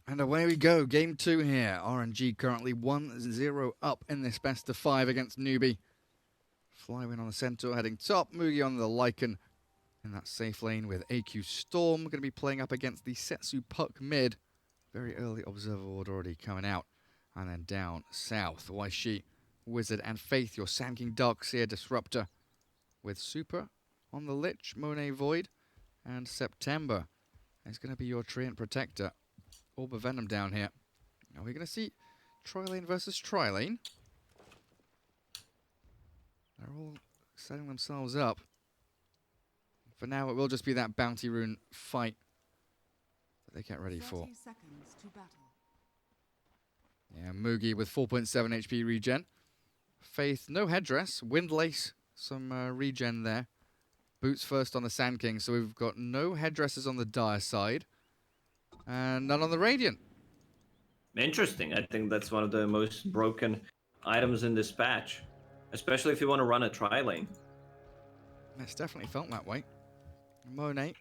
And away we go, game 2 here. RNG currently 1-0 up in this best of 5 against Newbee. Flywin on the Centaur heading top, Mugi on the Lycan in that safe lane with AQ Storm. Going to be playing up against the Setsu Puck mid. Very early observer ward already coming out. And then down south, Waishi, Wizard and Faith, your Sand King Darkseer Disruptor. With Super on the Lich, Monet Void, and September is going to be your Treant Protector. Orb of Venom down here. Are we going to see Trilane versus Trilane? They're all setting themselves up. For now, it will just be that Bounty Rune fight that they get ready for. Seconds to battle. Yeah, Mugi with 4.7 HP regen. Faith, no headdress. Windlace, some regen there. Boots first on the Sand King, so we've got no headdresses on the Dire side. And none on the Radiant. Interesting. I think that's one of the most broken items in this patch. Especially if you want to run a tri-lane. It's definitely felt that way. Monet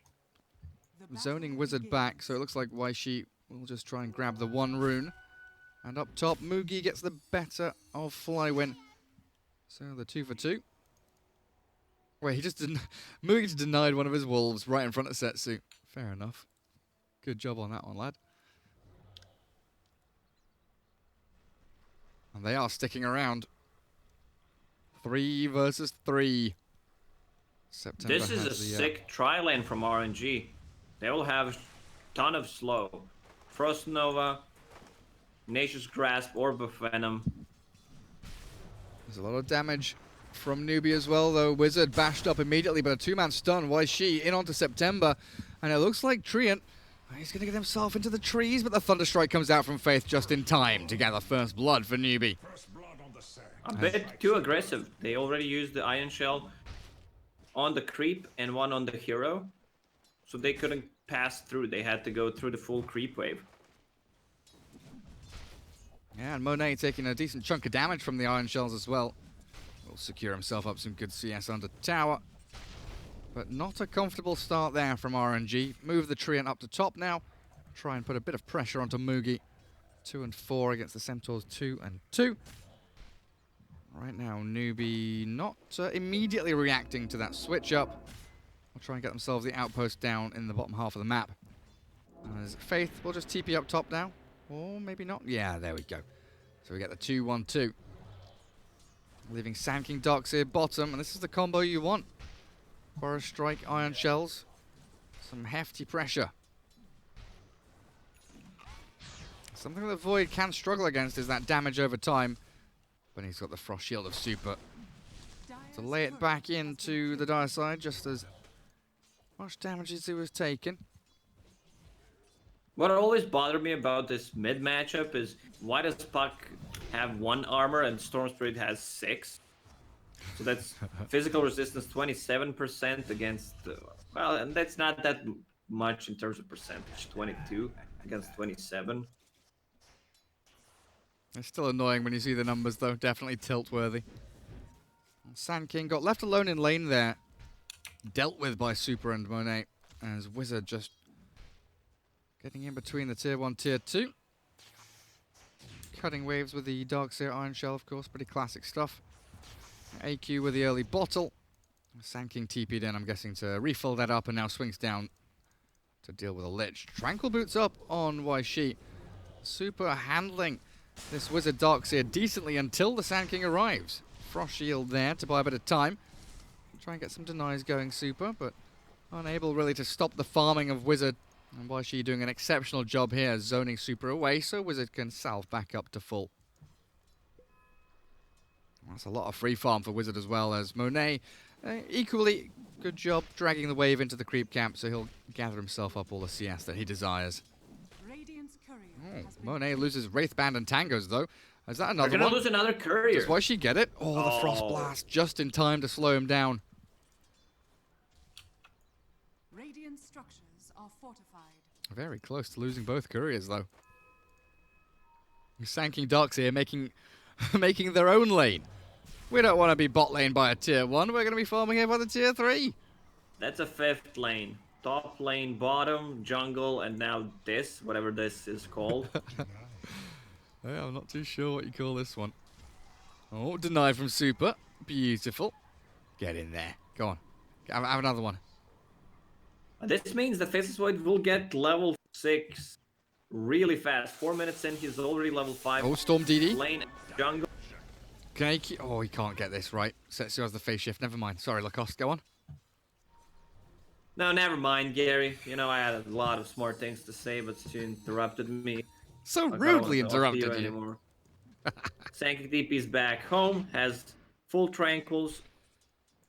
zoning Wizard back, so it looks like Waishi will just try and grab the one rune. And up top, Mugi gets the better of Flywin. So the 2 for 2. Wait, he just didn't. Mugi just denied one of his wolves right in front of Setsu. Fair enough. Good job on that one, lad. And they are sticking around. 3 versus 3. September This is a sick tri-lane from RNG. They will have a ton of slow. Frost Nova, Nature's Grasp, Orb of Venom. There's a lot of damage from Newbee as well, though. Wizard bashed up immediately, but a 2-man stun. Waishi in onto September. And it looks like Treant, he's going to get himself into the trees, but the Thunderstrike comes out from Faith just in time to gather first blood for Newbee. A bit too aggressive. They already used the Iron Shell on the creep and one on the hero. So they couldn't pass through. They had to go through the full creep wave. Yeah, and Monet taking a decent chunk of damage from the Iron Shells as well. Will secure himself up some good CS under tower. But not a comfortable start there from RNG. Move the Treant up to top now. Try and put a bit of pressure onto Mugi. 2 and 4 against the Centaurs 2 and 2. Right now, Newbee not immediately reacting to that switch up. We'll try and get themselves the outpost down in the bottom half of the map. As Faith will just TP up top now. Or maybe not. Yeah, there we go. So we get the 2-1-2. Leaving Sand King Darkseer bottom. And this is the combo you want. Forest Strike, Iron Shells. Some hefty pressure. Something that Void can struggle against is that damage over time. But he's got the Frost Shield of Super. To lay it back into the Dire side just as much damage as he was taking. What always bothered me about this mid matchup is why does Puck have 1 armor and Storm Spirit has 6? So that's physical resistance 27% against, well, and that's not that much in terms of percentage, 22 against 27. It's still annoying when you see the numbers, though. Definitely tilt-worthy. Sand King got left alone in lane there. Dealt with by Super and Monet. As Wizard just getting in between the tier 1, tier 2. Cutting waves with the Darkseer Iron Shell, of course. Pretty classic stuff. AQ with the early bottle. Sand King TP'd in, I'm guessing, to refill that up and now swings down to deal with a Lich. Tranquil Boots up on Waishi. Super handling this Wizard Darkseer decently until the Sand King arrives. Frost Shield there to buy a bit of time. Try and get some denies going, Super, but unable really to stop the farming of Wizard. And Waishi doing an exceptional job here, zoning Super away so Wizard can salve back up to full. That's a lot of free farm for Wizard as well, as Monet equally good job dragging the wave into the creep camp, so he'll gather himself up all the CS that he desires. Monet loses Wraithband and Tangos, though. Is that another one? They're gonna lose another courier. Does Waishi get it? Oh, the Frost Blast just in time to slow him down. Radiant structures are fortified. Very close to losing both couriers, though. Sand King Darkseer making making their own lane. We don't want to be bot lane by a tier 1. We're going to be farming here by the tier 3. That's a 5th lane. top lane, bottom, jungle, and now this, whatever this is called. Yeah, I'm not too sure what you call this one. Oh, denied from Super. Beautiful. Get in there. Go on. Have another one. This means that Faceless Void will get level 6 really fast. 4 minutes in, he's already level 5. Oh, Storm DD. Lane, jungle. Can he oh, he can't get this right. Setsu has the phase shift. Never mind. Sorry, Lacoste. Go on. No, never mind, Gary. You know, I had a lot of smart things to say, but you interrupted me. So I rudely can't talk to interrupted you. anymore. Sankey DP's back home, has full tranquils.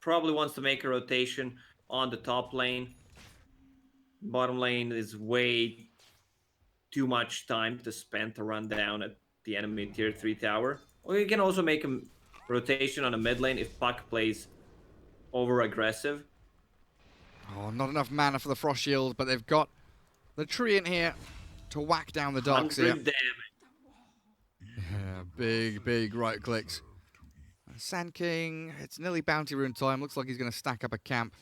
Probably wants to make a rotation on the top lane. Bottom lane is way too much time to spend to run down at the enemy tier 3 tower. Or you can also make a rotation on the mid lane if Puck plays over aggressive. Oh, not enough mana for the Frost Shield, but they've got the tree in here to whack down the dogs here. 100 damage. Yeah, big right clicks. Sand King, it's nearly bounty rune time. Looks like he's going to stack up a camp.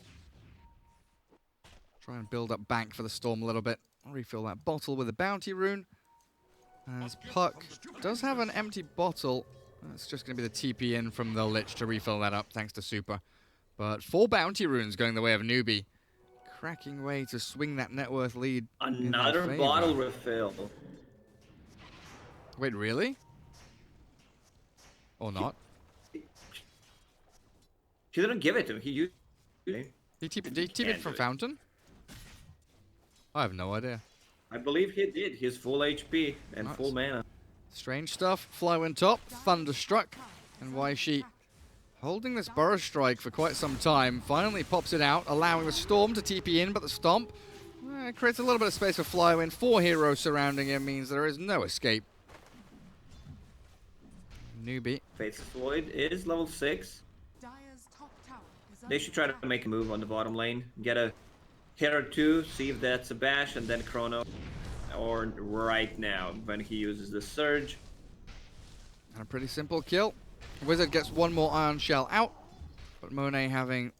Try and build up bank for the storm a little bit. Refill that bottle with a bounty rune. As Puck does have an empty bottle. It's just going to be the TP in from the Lich to refill that up, thanks to Super. But 4 bounty runes going the way of Newbee. Cracking way to swing that net worth lead. Another bottle refill. Wait, really? Or not? She didn't give it to him. He used it. He TP'd it from Fountain? I have no idea. I believe he did. He's full HP and Nice. full mana. Strange stuff. Flywind top. Thunderstruck. And why she holding this Burrow Strike for quite some time. Finally pops it out, allowing the Storm to TP in, but the Stomp creates a little bit of space for Flywind. 4 heroes surrounding him means there is no escape. Newbee. Faceless Void is level 6. Dire's top tower is They should try to make a move on the bottom lane. Get a hit or two, see if that's a bash, and then Chrono. Or right now, when he uses the Surge. And a pretty simple kill. Wizard gets one more Iron Shell out, but Monet having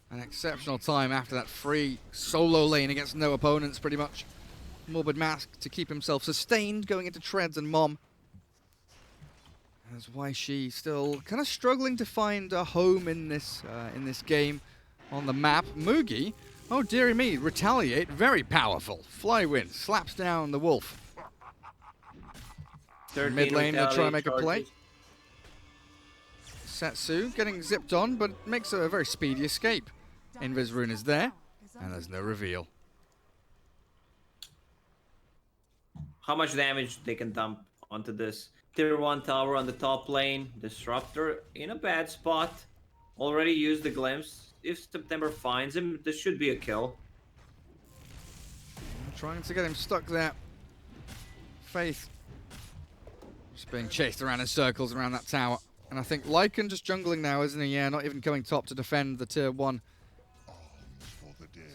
an exceptional time after that free solo lane against no opponents, pretty much. Morbid Mask to keep himself sustained going into Treads and Mom. That's why she's still kind of struggling to find a home in this game on the map. Mugi, oh dearie me, retaliate, very powerful. Flywind slaps down the wolf. 13 Mid lane to try and make a play. charges. Setsu getting zipped on, but makes a very speedy escape. Invis rune is there, and there's no reveal. How much damage they can dump onto this tier 1 tower on the top lane. Disruptor in a bad spot. Already used the glimpse. If September finds him, this should be a kill. Trying to get him stuck there. Faith just being chased around in circles around that tower. And I think Lycan just jungling now, isn't he? Yeah, not even going top to defend the tier 1.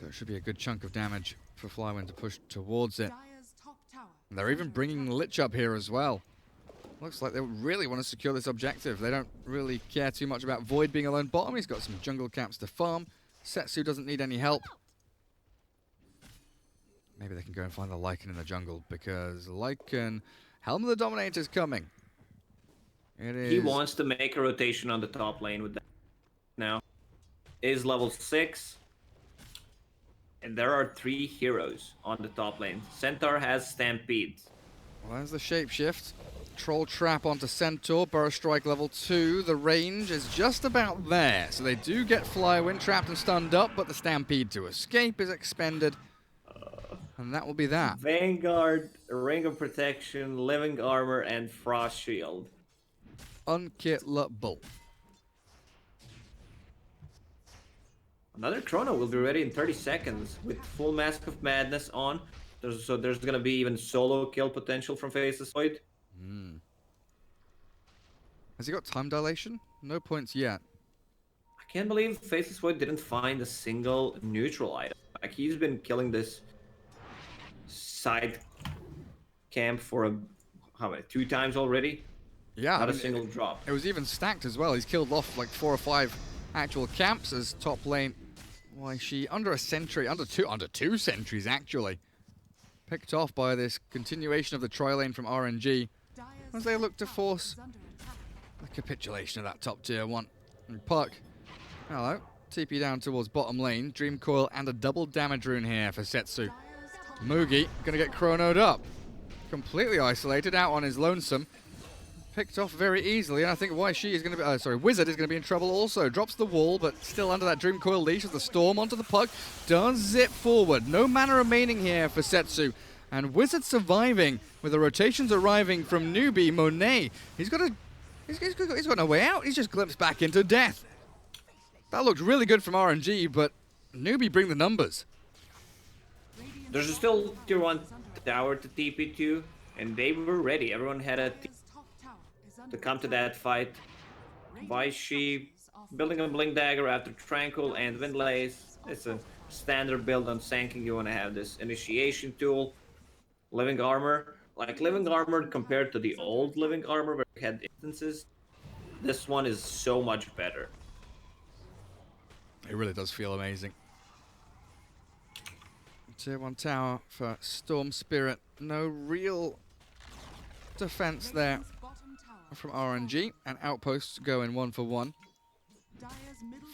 So it should be a good chunk of damage for Flywind to push towards it. Dire's top tower. And they're even bringing Lich up here as well. Looks like they really want to secure this objective. They don't really care too much about Void being alone bottom. He's got some jungle camps to farm. Setsu doesn't need any help. Maybe they can go and find the Lycan in the jungle, because Lycan, Helm of the Dominator is coming. It is. He wants to make a rotation on the top lane with that. Now, is level 6. And there are 3 heroes on the top lane. Centaur has Stampede. Well, there's the shapeshift. Troll Trap onto Centaur. Burrow Strike level 2. The range is just about there. So they do get Flywind trapped and stunned up, but the Stampede to escape is expended. And that will be that. Vanguard, Ring of Protection, Living Armor, and Frost Shield. Unkillable. Another Chrono will be ready in 30 seconds with full Mask of Madness on. So there's gonna be even solo kill potential from Faceless Void. Has he got time dilation? No points yet. I can't believe Faceless Void didn't find a single neutral item. Like, he's been killing this side camp for how many? 2 times already? Yeah, Not a single drop. It was even stacked as well. He's killed off like 4 or 5 actual camps as top lane Why she under a sentry, under two sentries actually. Picked off by this continuation of the tri-lane from RNG as they look to force the capitulation of that top tier one. And Puck, hello, TP down towards bottom lane. Dream Coil and a double damage rune here for Setsu. Mugi gonna get chronoed up. Completely isolated out on his lonesome. Picked off very easily, and I think YShi is going to be, Wizard is going to be in trouble also. Drops the wall, but still under that Dream Coil leash as the Storm onto the Puck. Does zip forward. No mana remaining here for Setsu. And Wizard surviving with the rotations arriving from Newbee. Monet, he's got no way out. He's just glimpsed back into death. That looked really good from RNG, but Newbee bring the numbers. There's still tier 1 tower to TP to, and they were ready. Everyone had a to come to that fight. YShi building a Blink Dagger after Tranquil and Windlace. It's a standard build on Sanking. You want to have this initiation tool. Living Armor. Like Living Armor compared to the old Living Armor where we had instances, this one is so much better. It really does feel amazing. Tier 1 tower for Storm Spirit. No real defense there from RNG, and Outposts going 1-for-1.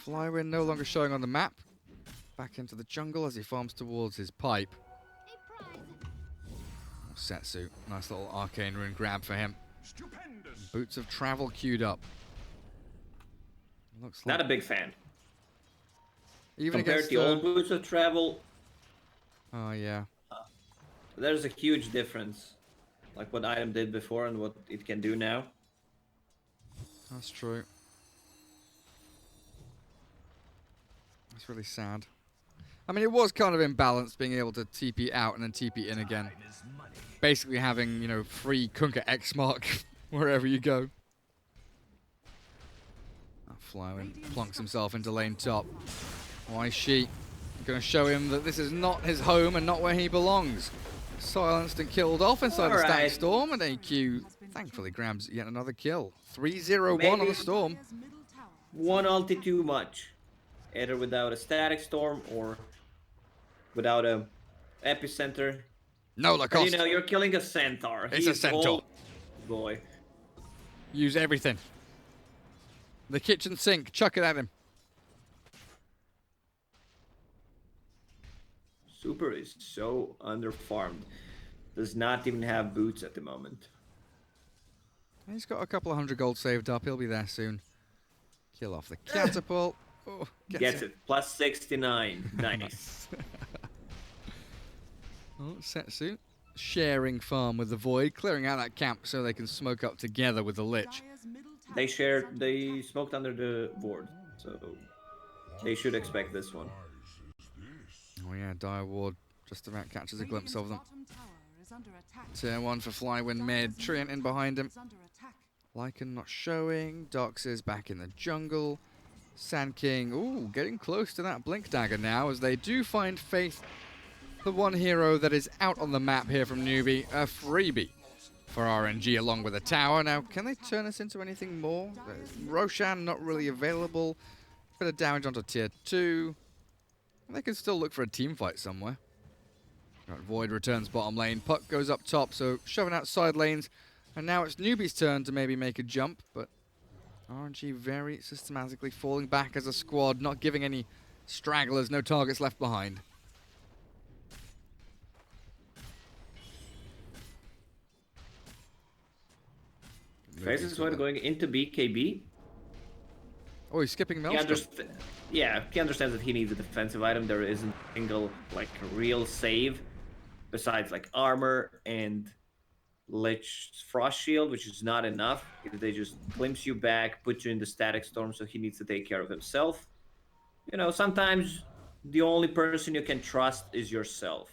Flywind no longer showing on the map. Back into the jungle as he farms towards his pipe. Setsu, nice little arcane rune grab for him. Boots of Travel queued up. Looks like not a big fan. Even compared against to the old Boots of Travel. Oh yeah. There's a huge difference. Like what item did before and what it can do now. That's true. That's really sad. I mean, it was kind of imbalanced being able to TP out and then TP in again. Basically having, you know, free Kunkka X mark wherever you go. Flywind plonks himself into lane top. YShi gonna show him that this is not his home and not where he belongs. Silenced and killed off inside the Static Storm, and AQ thankfully grabs yet another kill. 3-0-1 on the Storm. One ulti too much. Either without a Static Storm or without a Epicenter. No Lacoste. You know, you're killing a Centaur. It's a Centaur. Old boy. Use everything. The kitchen sink, chuck it at him. Super is so underfarmed. Does not even have boots at the moment. He's got a couple of 100 gold saved up. He'll be there soon. Kill off the catapult. Oh, gets it. Plus 69. Nice. Oh, Setsu sharing farm with the Void, clearing out that camp so they can smoke up together with the Lich. They smoked under the board, so they should expect this one. Oh yeah, Dire Ward just about catches a glimpse of them. Tier 1 for Flywind mid, Treant in behind him. Lycan not showing, Dox is back in the jungle. Sand King, ooh, getting close to that Blink Dagger now as they do find Faith, the one hero that is out on the map here from Newbee, a freebie for RNG along with a tower. Now, can they turn this into anything more? Roshan not really available. Bit of damage onto tier 2. They can still look for a team fight somewhere. Right, Void returns bottom lane. Puck goes up top, so shoving out side lanes. And now it's Newbee's turn to maybe make a jump, but RNG very systematically falling back as a squad, not giving any stragglers, no targets left behind. Faith is going into BKB. Oh, he's skipping Maelstrom. Yeah, he understands that he needs a defensive item. There isn't a single, like, real save besides, like, armor and Lich Frost Shield, which is not enough. They just glimpse you back, put you in the Static Storm, so he needs to take care of himself. You know, sometimes the only person you can trust is yourself.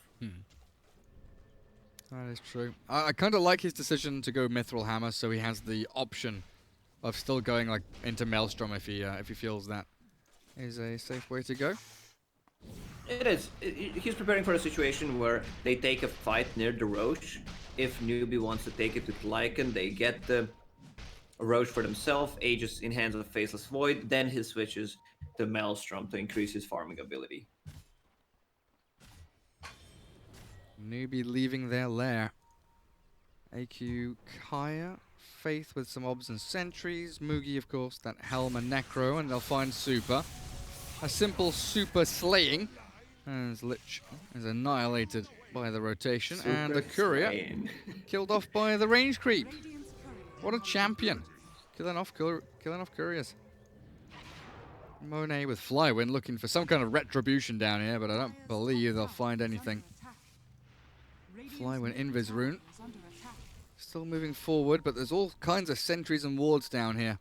That is true. I kind of like his decision to go Mithril Hammer, so he has the option of still going like into Maelstrom if he feels that is a safe way to go. It is. He's preparing for a situation where they take a fight near the Roche. If Newbee wants to take it with Lycan, they get the Roche for themselves. Aegis in hands of Faceless Void. Then he switches the Maelstrom to increase his farming ability. Newbie leaving their lair. AQ Kaya, Faith with some obs and sentries. Mugi, of course, that Helm and Necro, and they'll find Super. A simple Super slaying, as Lich is annihilated by the rotation, and the Courier killed off by the range creep. What a champion. Killing off Couriers. Monet with Flywind looking for some kind of retribution down here, but I don't believe they'll find anything. Flywind Invis rune. Still moving forward, but there's all kinds of sentries and wards down here.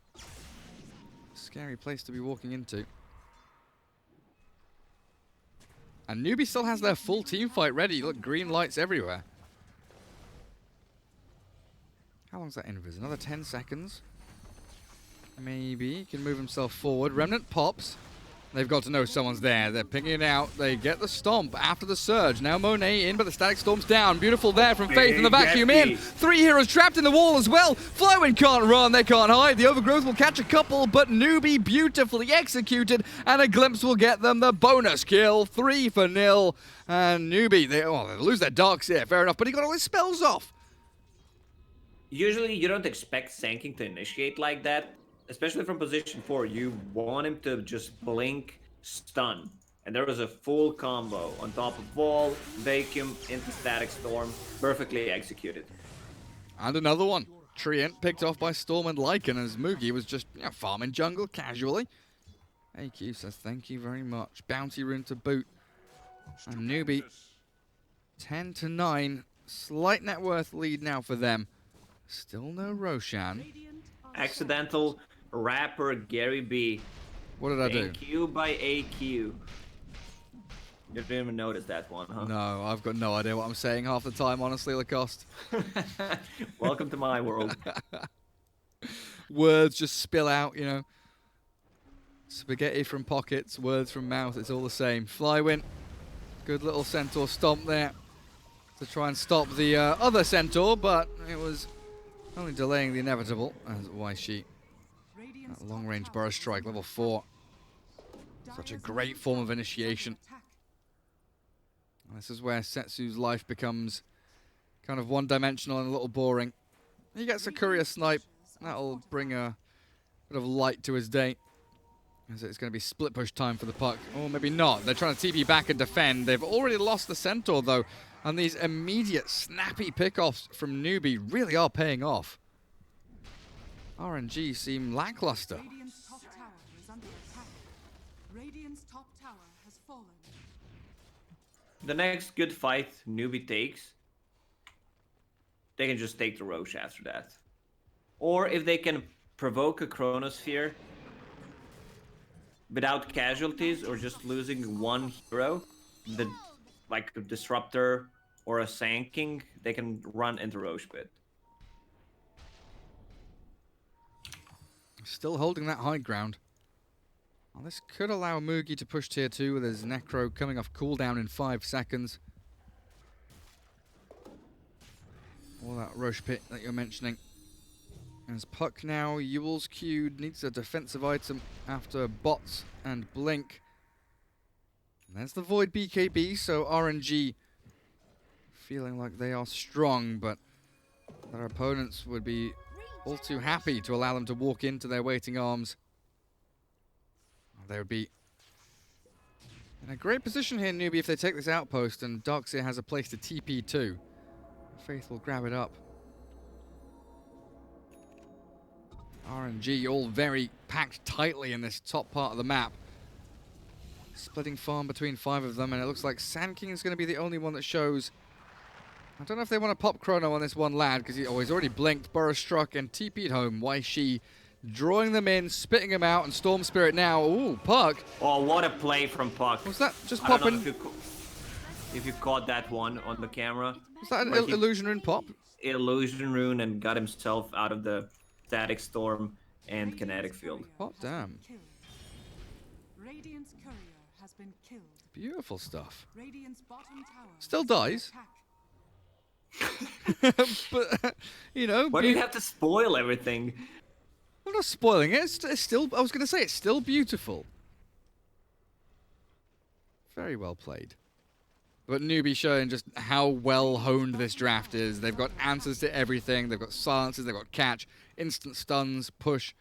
Scary place to be walking into. And Newbee still has their full team fight ready. Look, green lights everywhere. How long's that invis? Another 10 seconds? Maybe. He can move himself forward. Remnant pops. They've got to know someone's there. They're pinging it out. They get the stomp after the surge. Now Monet in, but the static storm's down. Beautiful there from Faith, and the vacuum in. 3 heroes trapped in the wall as well. Flywind can't run. They can't hide. The overgrowth will catch a couple, but Newbee beautifully executed, and a glimpse will get them the bonus kill. 3-0. And Newbee, they lose their darks here. Fair enough, but he got all his spells off. Usually you don't expect Sanking to initiate like that. Especially from position 4, you want him to just blink, stun. And there was a full combo on top of wall, vacuum, into static storm, perfectly executed. And another one. Treant picked off by Storm and Lycan as Mugi was just farming jungle casually. AQ says thank you very much. Bounty rune to boot. And Newbee 10-9. Slight net worth lead now for them. Still no Roshan. Accidental rapper Gary B. What did I do? AQ by AQ. You didn't even notice that one, huh? No, I've got no idea what I'm saying half the time, honestly, Lacoste. Welcome to my world. Words just spill out, you know. Spaghetti from pockets, words from mouth, it's all the same. Flywind, good little centaur stomp there to try and stop the other centaur, but it was only delaying the inevitable, as Waishi. That long-range burrow strike, level 4. Such a great form of initiation. This is where Setsu's life becomes kind of one-dimensional and a little boring. He gets a courier snipe. That'll bring a bit of light to his day. As it's going to be split push time for the puck. Or maybe not. They're trying to TP back and defend. They've already lost the centaur, though. And these immediate, snappy pickoffs from Newbee really are paying off. RNG seem lackluster. Radiant's top tower is under attack. Radiant's top tower has fallen. The next good fight Newbee takes, they can just take the Roche after that. Or if they can provoke a Chronosphere without casualties or just losing one hero, like a Disruptor or a Sanking, they can run into Roche Pit. Still holding that high ground. Well, this could allow Mugi to push tier 2 with his Necro coming off cooldown in 5 seconds. All that Roche Pit that you're mentioning. As Puck now, Ewell's queued, needs a defensive item after bots and blink. And there's the Void BKB, so RNG feeling like they are strong, but their opponents would be all too happy to allow them to walk into their waiting arms. They would be in a great position here, Newbee, if they take this outpost, and Darkseer has a place to TP too. Faith will grab it up. RNG all very packed tightly in this top part of the map. Splitting farm between 5 of them, and it looks like Sand King is going to be the only one that shows. I don't know if they want to pop Chrono on this one lad, because he's already blinked, Burrow struck, and TP'd home. Waishi drawing them in, spitting them out, and Storm Spirit now. Ooh, Puck. Oh, what a play from Puck. Was that just I don't popping? know if you caught that one on the camera. Was that an illusion rune pop? Illusion rune and got himself out of the static storm and kinetic field. Hot damn. Radiant's courier has been killed. Beautiful stuff. Radiant's bottom tower Still dies. attack. But, you know. Why do you have to spoil everything? I'm not spoiling it. It's still, I was going to say, it's still beautiful. Very well played. But Newbee showing just how well honed this draft is. They've got answers to everything. They've got silences, they've got catch, instant stuns, push.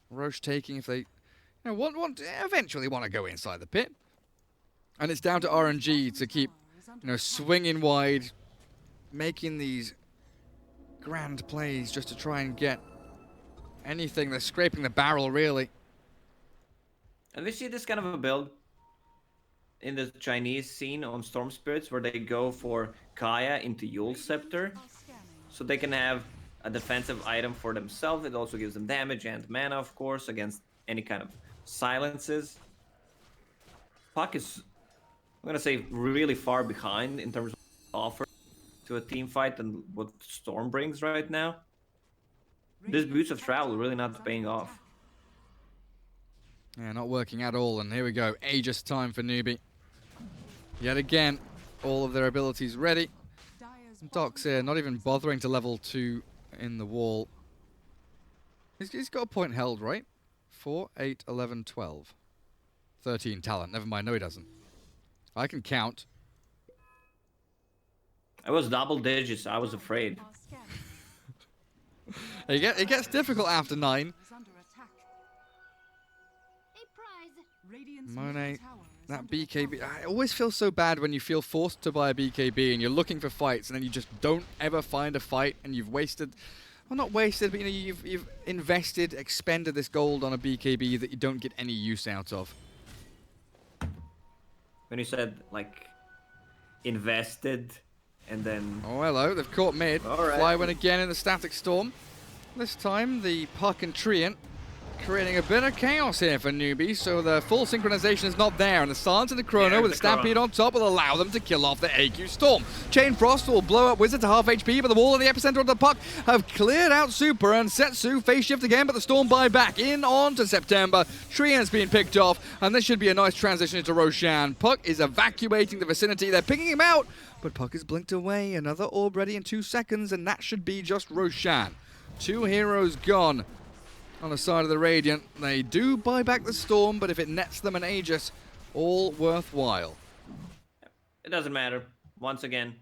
Roche taking if they eventually want to go inside the pit. And it's down to RNG to keep, swinging wide, making these grand plays just to try and get anything. They're scraping the barrel, really. And we see this kind of a build in the Chinese scene on Storm Spirits, where they go for Kaya into Yule Scepter, so they can have a defensive item for themselves. It also gives them damage and mana, of course, against any kind of silences. Puck is, I'm gonna say, really far behind in terms of offer to a team fight than what Storm brings right now. This boost of travel really not paying off. Yeah, not working at all, and here we go. Aegis time for Newbee. Yet again, all of their abilities ready. Doc's here, not even bothering to level 2 in the wall. He's got a point held, right? 4, 8, 11, 12. 13 talent. Never mind, no he doesn't. I can count. I was double digits, I was afraid. It gets difficult after 9. Monet, that BKB. I always feel so bad when you feel forced to buy a BKB and you're looking for fights and then you just don't ever find a fight and you've wasted, well, not wasted, but you've invested, expended this gold on a BKB that you don't get any use out of. When you said, like, invested and then... Oh, hello, they've caught mid. All right. Fly win again in the Static Storm. This time, the Puck and Treant creating a bit of chaos here for Newbee, so the full synchronization is not there, and the silence and the Chrono with the Stampede on top will allow them to kill off the AQ Storm. Chain Frost will blow up Wizard to half HP, but the wall and the epicenter of the Puck have cleared out Super, and Setsu face shift again, but the Storm buy back in on to September. Treant's being picked off, and this should be a nice transition into Roshan. Puck is evacuating the vicinity. They're picking him out, but Puck is blinked away. Another orb ready in 2 seconds, and that should be just Roshan. 2 heroes gone. On the side of the Radiant, they do buy back the Storm, but if it nets them an Aegis, all worthwhile. It doesn't matter. Once again,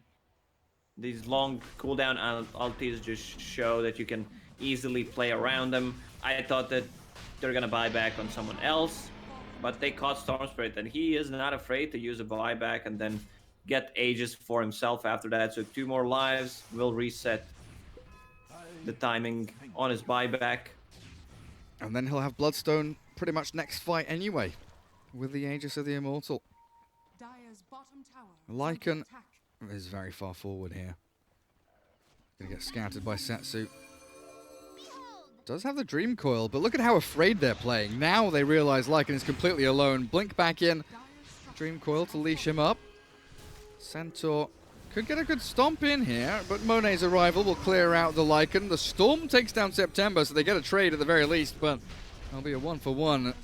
these long cooldown ultis just show that you can easily play around them. I thought that they're gonna buy back on someone else, but they caught Storm Spirit, and he is not afraid to use a buyback and then get Aegis for himself after that. So 2 more lives will reset the timing on his buyback. And then he'll have Bloodstone pretty much next fight anyway, with the Aegis of the Immortal. Lycan is very far forward here. Gonna get scouted by Setsu. Does have the Dream Coil, but look at how afraid they're playing. Now they realize Lycan is completely alone. Blink back in. Dream Coil to leash him up. Centaur could get a good stomp in here, but Monet's arrival will clear out the Lycan. The Storm takes down September, so they get a trade at the very least, but there'll be a 1-for-1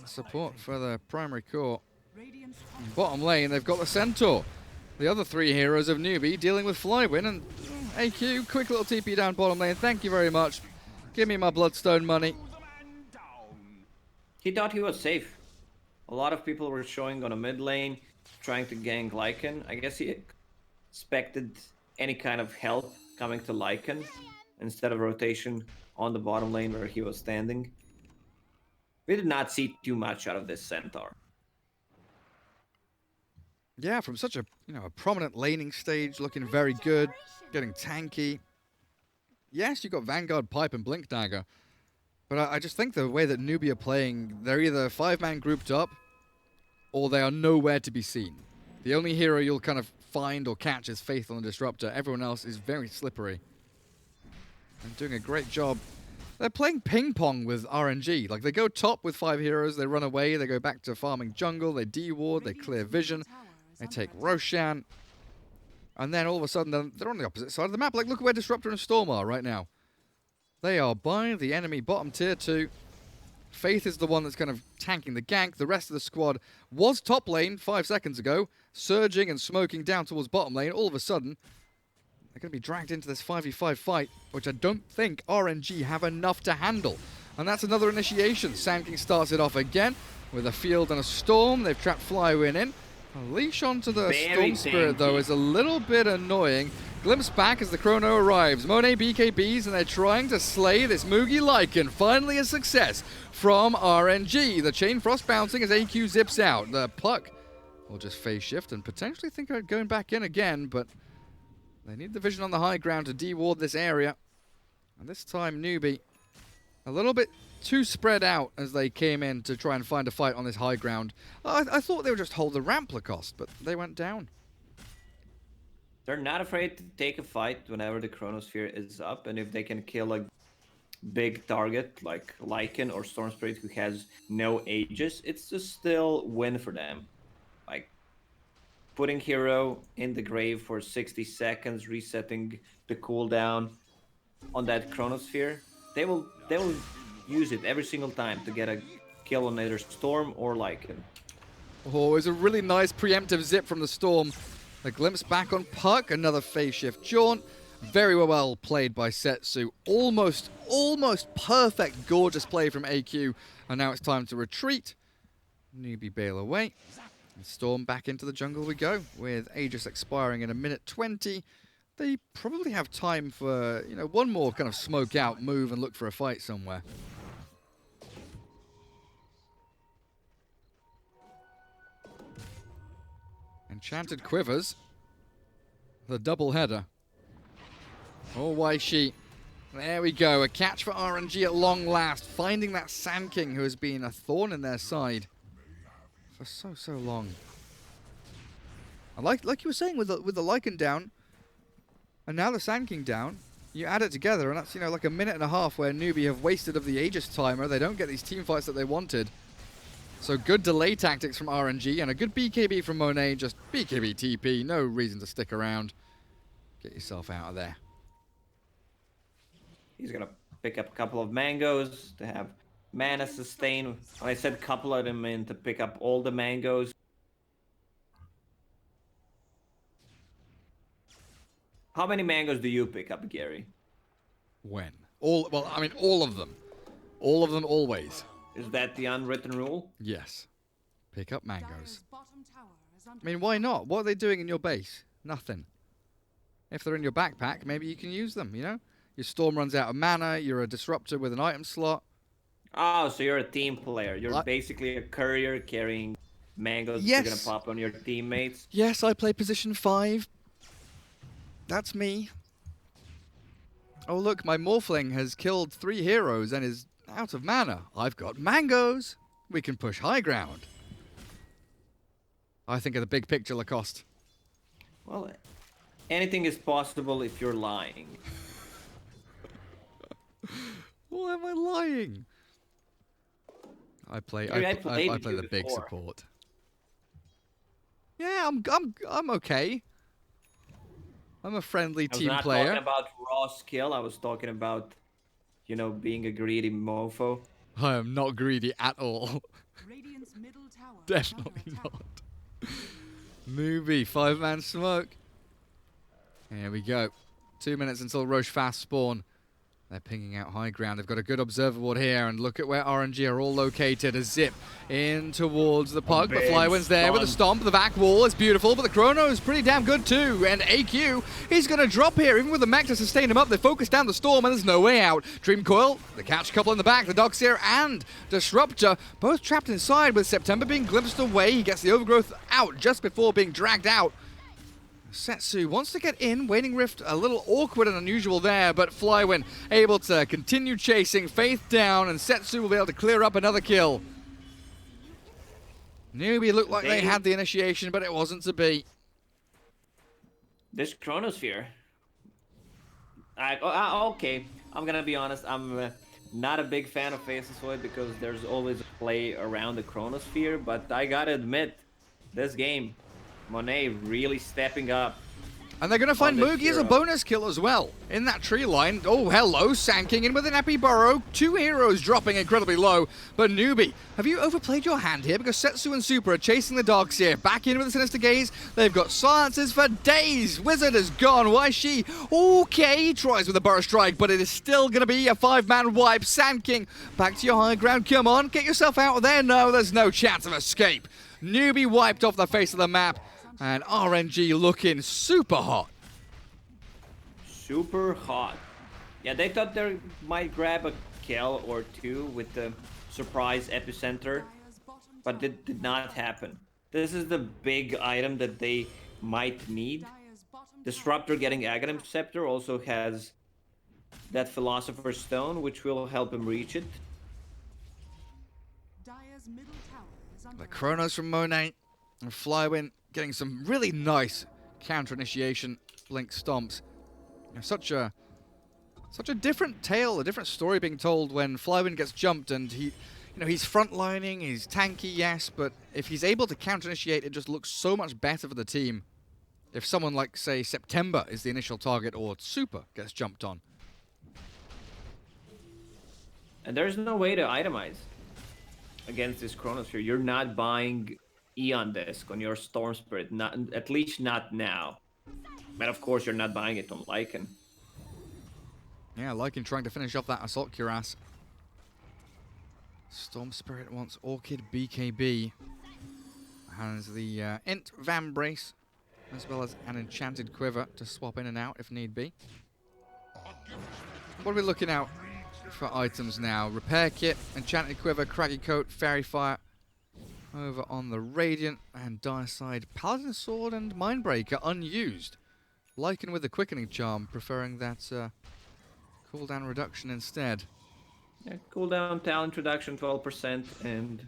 support for the primary core. Bottom lane, they've got the Centaur. The other 3 heroes of Newbee dealing with Flywin, and AQ, quick little TP down bottom lane. Thank you very much. Give me my Bloodstone money. He thought he was safe. A lot of people were showing on a mid lane, trying to gank Lycan. I guess he expected any kind of help coming to Lycan instead of rotation on the bottom lane where he was standing. We did not see too much out of this Centaur. Yeah, from such a a prominent laning stage, looking very good, getting tanky. Yes, you've got Vanguard, Pipe, and Blink Dagger, but I just think the way that Newbee are playing, they're either 5-man grouped up, or they are nowhere to be seen. The only hero you'll kind of find or catch is Faithful and Disruptor. Everyone else is very slippery. And doing a great job. They're playing ping pong with RNG. Like, they go top with 5 heroes, they run away, they go back to farming jungle, they de-ward, they clear vision, they take Roshan. And then all of a sudden, they're on the opposite side of the map. Like, look where Disruptor and Storm are right now. They are by the enemy bottom tier 2. Faith is the one that's kind of tanking the gank. The rest of the squad was top lane 5 seconds ago, surging and smoking down towards bottom lane. All of a sudden, they're going to be dragged into this 5v5 fight, which I don't think RNG have enough to handle. And that's another initiation. Sand King starts it off again with a field and a storm. They've trapped Flywin in. A leash onto the Very Storm Spirit, though, tanky. is a little bit annoying. Glimpse back as the Chrono arrives. Monet BKBs, and they're trying to slay this Mugi Lycan. Finally a success from RNG. The Chain Frost bouncing as AQ zips out. The Puck will just phase shift and potentially think about going back in again, but they need the vision on the high ground to de-ward this area. And this time, Newbee a little bit too spread out as they came in to try and find a fight on this high ground. I thought they would just hold the ramp Lacoste, but they went down. They're not afraid to take a fight whenever the Chronosphere is up, and if they can kill a big target like Lycan or Storm Spirit who has no Aegis, it's a still win for them. Like putting hero in the grave for 60 seconds, resetting the cooldown on that Chronosphere. They will use it every single time to get a kill on either Storm or Lycan. Oh, it was a really nice preemptive zip from the Storm. A glimpse back on Puck, another phase shift jaunt. Very well played by Setsu. Almost perfect, gorgeous play from AQ. And now it's time to retreat. Newbee bail away. And Storm back into the jungle we go. With Aegis expiring in 1:20. They probably have time for, you know, one more kind of smoke out move and look for a fight somewhere. Enchanted Quivers. The double header. Oh, why she? There we go. A catch for RNG at long last. Finding that Sand King who has been a thorn in their side for so long. And like you were saying with the Lycan down, and now the Sand King down, you add it together, and that's, you know, like 1.5 minutes where Newbee have wasted of the Aegis timer. They don't get these team fights that they wanted. So good delay tactics from RNG and a good BKB from Monet. Just BKB TP, no reason to stick around. Get yourself out of there. He's gonna pick up a couple of mangoes to have mana sustain. When I said couple, I didn't mean to pick up all the mangoes. How many mangoes do you pick up, Gary? When? Well, I mean, all of them. All of them always. Is that the unwritten rule? Yes. Pick up mangoes. Dire's bottom tower is under I mean, why not? What are they doing in your base? Nothing. If they're in your backpack, maybe you can use them, you know? Your Storm runs out of mana, you're a disruptor with an item slot. Oh, so you're a team player. You're basically a courier carrying mangoes that Yes. are gonna pop on your teammates. Yes, I play position 5. That's me. Oh, look, my Morphling has killed 3 heroes and is out of mana. I've got mangoes. We can push high ground. I think of the big picture, Lacoste. Well, anything is possible if you're lying. Why am I lying? I play Gary, I I played play you the big before. support. Yeah, I'm okay. I'm a friendly I was team not player. talking about raw skill. I was talking about, you know, being a greedy mofo. I am not greedy at all. Radiant's middle tower. is Definitely under attack. not. Newbee, 5-man smoke. Here we go. 2 minutes until Roche fast spawn. They're pinging out high ground. They've got a good observer ward here, and look at where RNG are all located. A zip in towards the Pug, but big Flywin's there with a stomp. The back wall is beautiful, but the Chrono is pretty damn good too. And AQ, he's going to drop here, even with the mech to sustain him up. They focus down the Storm, and there's no way out. Dream Coil, the catch couple in the back, the Doxier and Disruptor, both trapped inside, with September being glimpsed away. He gets the Overgrowth out just before being dragged out. Setsu wants to get in, Waning Rift a little awkward and unusual there, but Flywin able to continue chasing, Faith down, and Setsu will be able to clear up another kill. Newbee looked like they had the initiation, but it wasn't to be. This Chronosphere. Okay, I'm gonna be honest. I'm not a big fan of Faceless Void because there's always a play around the Chronosphere, but I gotta admit, this game, Monet really stepping up. And they're going to find this Mugi as a hero. bonus kill as well. In that tree line. Oh, hello. Sanking in with an Epi Burrow. 2 heroes dropping incredibly low. But Newbee, have you overplayed your hand here? Because Setsu and Super are chasing the dogs here. Back in with the Sinister Gaze. They've got silences for days. Wizard is gone. Why she? Okay, he tries with a Burrow Strike, but it is still going to be a 5-man wipe. Sanking, back to your high ground. Come on, get yourself out of there. No, there's no chance of escape. Newbee wiped off the face of the map. And RNG looking super hot. Super hot. Yeah, they thought they might grab a kill or two with the surprise epicenter, but it did not happen. This is the big item that they might need. Disruptor getting Aghanim Scepter also has that Philosopher's Stone, which will help him reach it. Dire's middle tower is under The Chronos from Monet and Flywin getting some really nice counter initiation blink stomps. You know, such a different tale, a different story being told when Flywin gets jumped and he's frontlining, he's tanky, yes, but if he's able to counter initiate, it just looks so much better for the team. If someone like, say, September is the initial target or Super gets jumped on. And there's no way to itemize against this Chronosphere. You're not buying Eon Disc on your Storm Spirit, not, at least not now. But of course you're not buying it on Lycan. Yeah, Lycan trying to finish off that Assault Cuirass. Storm Spirit wants Orchid BKB. Has the Int Vambrace, as well as an Enchanted Quiver to swap in and out if need be. What are we looking out for items now? Repair Kit, Enchanted Quiver, Craggy Coat, Fairy Fire. Over on the Radiant and Dire side, Paladin Sword and Mindbreaker unused. Lycan with the Quickening Charm, preferring that cooldown reduction instead. Yeah, cooldown talent reduction 12% and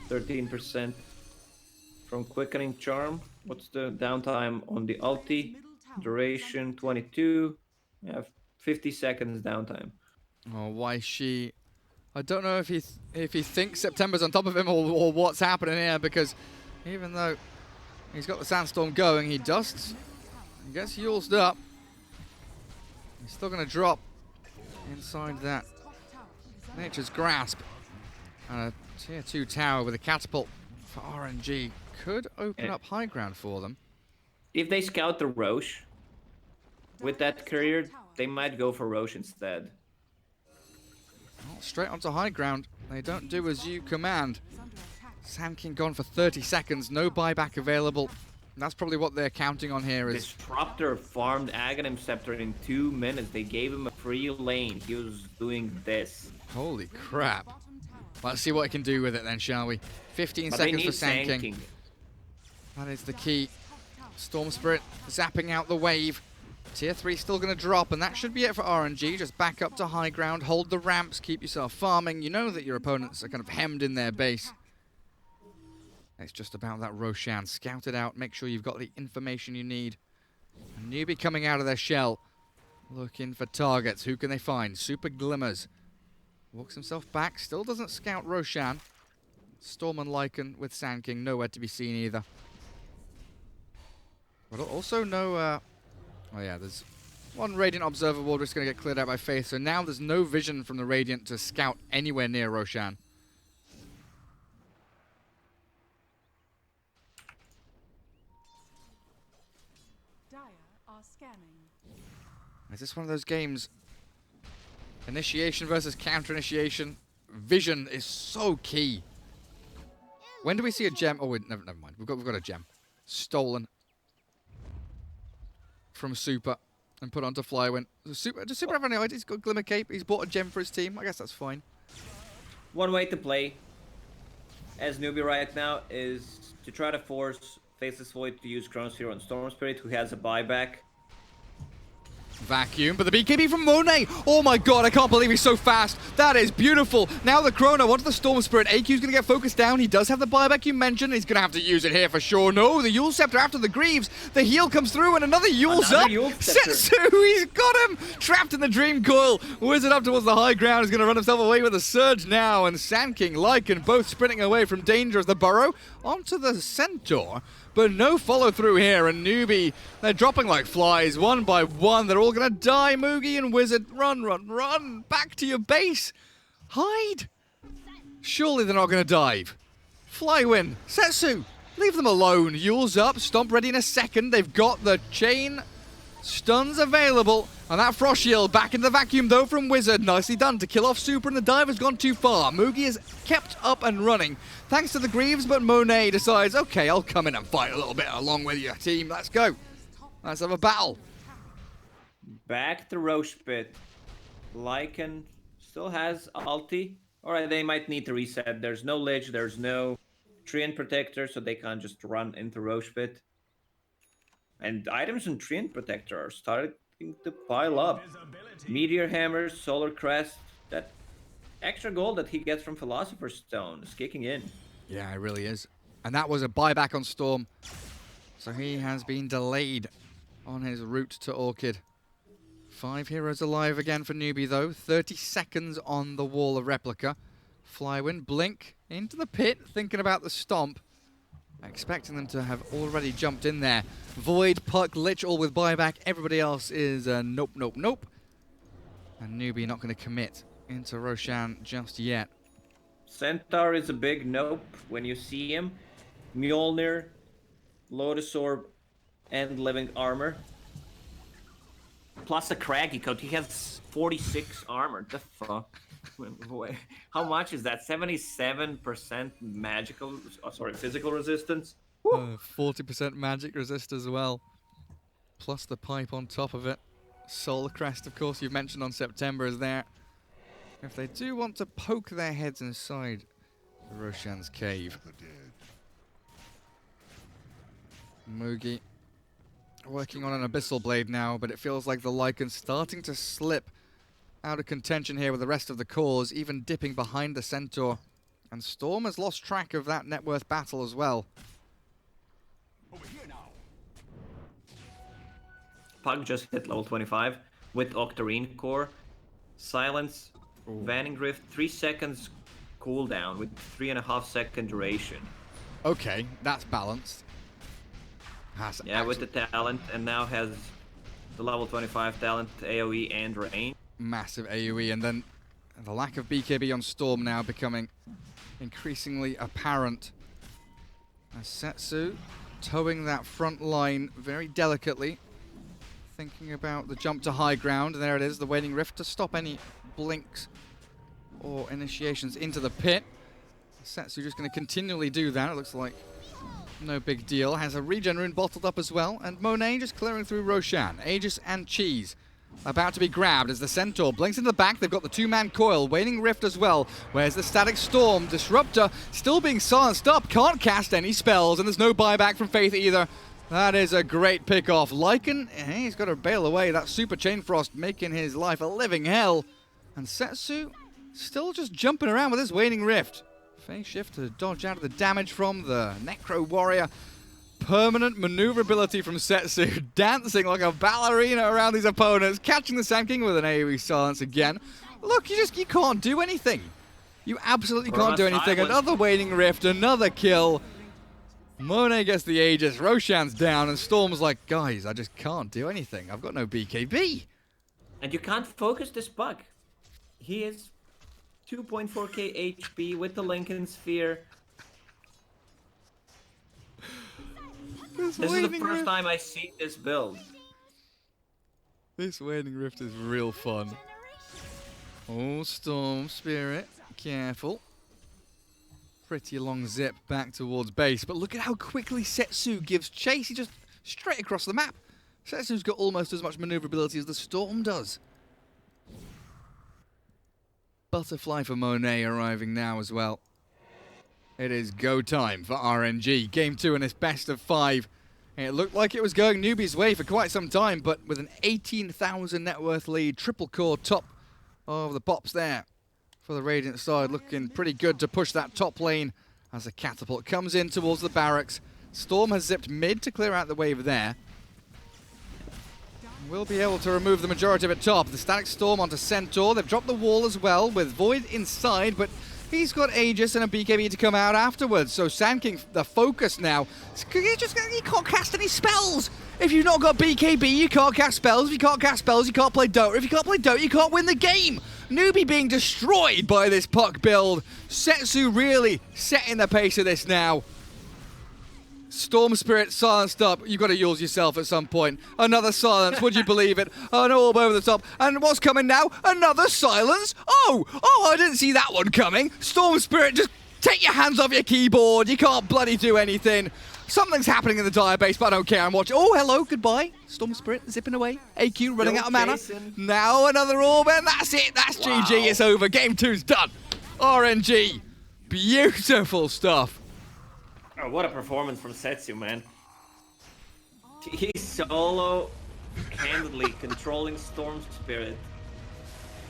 13% from Quickening Charm. What's the downtime on the ulti? Duration 22. Yeah, 50 seconds downtime. Oh, why she? I don't know if he thinks September's on top of him or what's happening here, because even though he's got the Sandstorm going, he gets Yulesed up. He's still going to drop inside that Nature's Grasp. And a tier 2 tower with a catapult for RNG could open up high ground for them. If they scout the Roche with that courier, they might go for Roche instead. Well, straight onto high ground. They don't do as you command. Sanking gone for 30 seconds. No buyback available. That's probably what they're counting on here. Is Disruptor farmed Aghanim Scepter in 2 minutes. They gave him a free lane. He was doing this. holy crap. Let's see what he can do with it then, shall we? 15 seconds for Sanking. That is the key. Storm Spirit zapping out the wave. Tier 3 still going to drop, and that should be it for RNG. Just back up to high ground, hold the ramps, keep yourself farming. You know that your opponents are kind of hemmed in their base. It's just about that Roshan. Scout it out, make sure you've got the information you need. A Newbee coming out of their shell, looking for targets. Who can they find? Super Glimmers. Walks himself back, still doesn't scout Roshan. Storm and Lycan with Sanking, nowhere to be seen either. But also no... Oh yeah, there's one Radiant Observer ward just going to get cleared out by Faith, so now there's no vision from the Radiant to scout anywhere near Roshan. Dire are scanning. Is this one of those games? Initiation versus counter-initiation. Vision is so key. When do we see a gem? Oh wait, never mind. We've got a gem. Stolen from Super and put onto Flywin. Does Super have any ideas? He's got Glimmer Cape. He's bought a gem for his team. I guess that's fine. One way to play as Newbee right now is to try to force Faceless Void to use Chronosphere on Storm Spirit, who has a buyback. Vacuum, but the BKB from Monet. Oh my god, I can't believe he's so fast. That is beautiful. Now the Chrono onto the Storm Spirit. AQ's going to get focused down. He does have the buyback you mentioned. He's going to have to use it here for sure. No, the Yule Scepter after the Greaves. The heal comes through and another Yule's up. Setsu, he's got him. Trapped in the Dream Coil. Wizard up towards the high ground. He's going to run himself away with a Surge now. And Sanking, Lycan both sprinting away from danger as the Burrow onto the Centaur. but no follow through here. And Newbee, they're dropping like flies, one by one. They're all going to die. Moogie and Wizard, run, run, run. Back to your base. Hide. Surely they're not going to dive. Flywin, Setsu, leave them alone. Yule's up, Stomp ready in a second. They've got the chain stuns available. And that Frost Shield back in the vacuum though from Wizard. Nicely done to kill off Super, and the dive has gone too far. Moogie is kept up and running thanks to the Greaves, but Monet decides, okay, I'll come in and fight a little bit along with your team. Let's go. Let's have a battle. Back to Roche Pit. Lycan still has ulti. Alright, they might need to reset. There's no Lich, there's no Treant Protector, so they can't just run into Roche Pit. And items in Treant Protector are starting to pile up. Meteor Hammer, Solar Crest, that extra gold that he gets from Philosopher's Stone is kicking in. Yeah, it really is. And that was a buyback on Storm. So he has been delayed on his route to Orchid. 5 heroes alive again for Newbee though. 30 seconds on the wall of Replica. Flywin, Blink into the pit, thinking about the Stomp. Expecting them to have already jumped in there. Void, Puck, Lich all with buyback. Everybody else is nope, nope, nope. And Newbee not going to commit into Roshan just yet. Centaur is a big nope when you see him. Mjolnir, Lotus Orb, and Living Armor. Plus a Craggy Coat. He has 46 armor. The fuck? How much is that? 77% magical, physical resistance. 40% magic resist as well. Plus the pipe on top of it. Solar Crest, of course, you've mentioned on September is there. If they do want to poke their heads inside Roshan's cave. Moogie working on an Abyssal Blade now, but it feels like the Lycan's starting to slip out of contention here with the rest of the cores, even dipping behind the Centaur. And Storm has lost track of that net worth battle as well. Pug just hit level 25 with Octarine Core. Silence, Vanning Rift, 3 seconds cooldown with 3.5 second duration. Okay, that's balanced. Yeah, with the talent, and now has the level 25 talent, AoE and range. Massive AoE, and then the lack of BKB on Storm now becoming increasingly apparent. As Setsu towing that front line very delicately, thinking about the jump to high ground. There it is, the Waning Rift to stop any blinks or initiations into the pit. Setsu just going to continually do that, it looks like. No big deal. Has a regen rune bottled up as well. And Monet just clearing through Roshan. Aegis and Cheese about to be grabbed as the Centaur blinks into the back. They've got the 2-man coil. Waning Rift as well. Where's the Static Storm? Disruptor still being silenced up. Can't cast any spells. And there's no buyback from Faith either. That is a great pick-off. Lycan, he's got to bail away. That Super Chain Frost making his life a living hell. And Setsu still just jumping around with his Waning Rift. Phase shift to dodge out of the damage from the Necro Warrior. Permanent maneuverability from Setsu, dancing like a ballerina around these opponents, catching the Sand King with an AoE silence again. Look, you can't do anything. You absolutely can't do anything. Another Waning Rift, another kill. Monet gets the Aegis, Roshan's down, and Storm's like, guys, I just can't do anything. I've got no BKB. And you can't focus this Bug. He is 2.4k HP with the Lincoln Sphere. This is the first time I see this build. This Waning Rift is real fun. Oh, Storm Spirit, careful. Pretty long zip back towards base, but look at how quickly Setsu gives chase. He just straight across the map. Setsu's got almost as much maneuverability as the Storm does. Butterfly for Monet arriving now as well. It is go time for RNG. Game 2 in its best of 5. It looked like it was going Newbee's way for quite some time, but with an 18,000 net worth lead, triple core top of the pops there for the Radiant side, looking pretty good to push that top lane as a catapult comes in towards the barracks. Storm has zipped mid to clear out the wave there. Will be able to remove the majority of it top. The Static Storm onto Centaur. They've dropped the wall as well with Void inside, but He's got Aegis and a BKB to come out afterwards. So Sand King, the focus now. He can't cast any spells. If you've not got BKB, you can't cast spells. If you can't cast spells, you can't play Dota. If you can't play Dota, you can't win the game. Newbee being destroyed by this puck build. Setsu really setting the pace of this now. Storm Spirit silenced up. You've got to use yourself at some point. Another silence. Would you believe it? An orb over the top. And what's coming now? Another silence. Oh, I didn't see that one coming. Storm Spirit, just take your hands off your keyboard. You can't bloody do anything. Something's happening in the Dire base, but I don't care. I'm watching. Oh, hello. Goodbye. Storm Spirit zipping away. AQ running out of mana. Now another orb, and that's it. That's GG. It's over. Game 2's done. RNG. Beautiful stuff. Oh, what a performance from Setsu, man. He's solo, handedly controlling Storm Spirit.